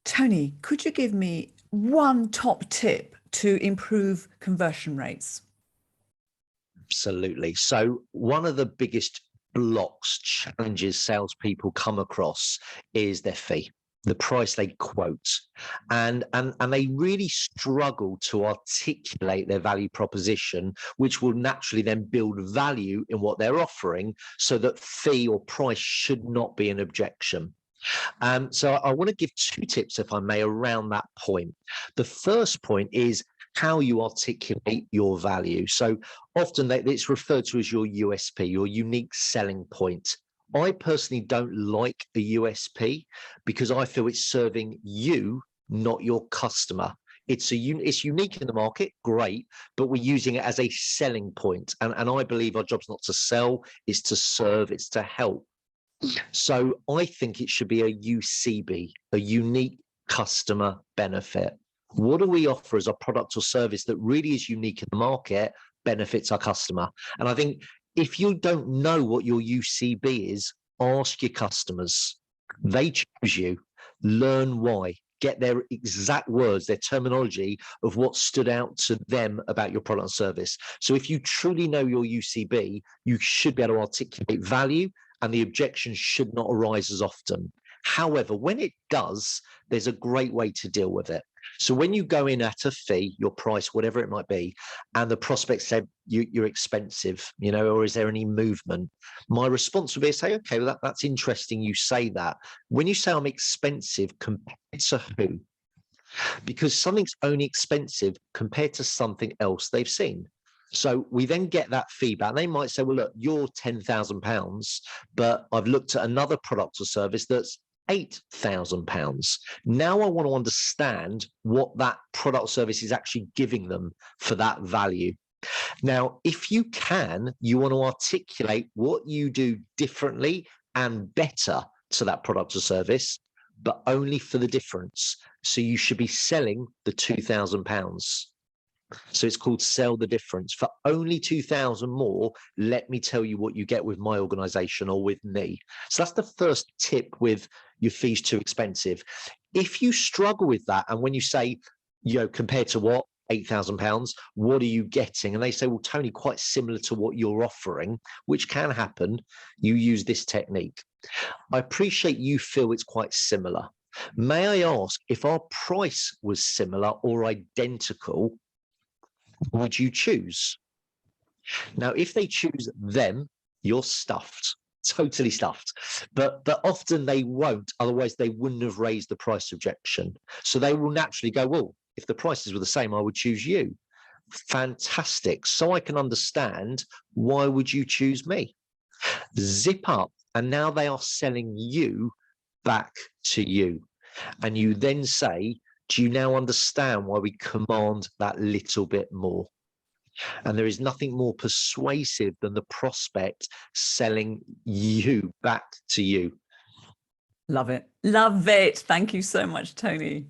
Tony, could you give me one top tip to improve conversion rates? Absolutely. So one of the biggest blocks, challenges salespeople come across is their fee, the price they quote. And they really struggle to articulate their value proposition, which will naturally then build value in what they're offering, so that fee or price should not be an objection. So I want to give two tips, if I may, around that point. The first point is how you articulate your value. So often it's referred to as your USP, your unique selling point. I personally don't like a USP because I feel it's serving you, not your customer. It's unique in the market, great, but we're using it as a selling point. And I believe our job's not to sell, it's to serve, it's to help. So I think it should be a UCB, a unique customer benefit. What do we offer as a product or service that really is unique in the market, benefits our customer? And I think if you don't know what your UCB is, ask your customers. They choose you. Learn why. Get their exact words, their terminology of what stood out to them about your product and service. So if you truly know your UCB, you should be able to articulate value, and the objection should not arise as often. However, when it does, there's a great way to deal with it. So when you go in at a fee, your price, whatever it might be, and the prospect said you're expensive, or is there any movement? My response would be to say, okay, well, that's interesting you say that. When you say I'm expensive, compared to who? Because something's only expensive compared to something else they've seen. So we then get that feedback. They might say, well, look, you're £10,000, but I've looked at another product or service that's £8,000. Now I want to understand what that product or service is actually giving them for that value. Now, if you can, you want to articulate what you do differently and better to that product or service, but only for the difference. So you should be selling the £2,000. So it's called sell the difference. For only 2,000 more, let me tell you what you get with my organization or with me. So that's the first tip with your fees too expensive. If you struggle with that, and when you say, compared to what? £8,000, what are you getting? And they say, well, Tony, quite similar to what you're offering, which can happen. You use this technique. I appreciate you feel it's quite similar. May I ask, if our price was similar or identical, would you choose? Now, if they choose them, you're stuffed, totally stuffed. But often they won't, otherwise they wouldn't have raised the price objection. So they will naturally go, well, if the prices were the same, I would choose you. Fantastic. So I can understand, why would you choose me? Zip up, and now they are selling you back to you. And you then say, do you now understand why we command that little bit more? And there is nothing more persuasive than the prospect selling you back to you. Love it. Love it. Thank you so much, Tony.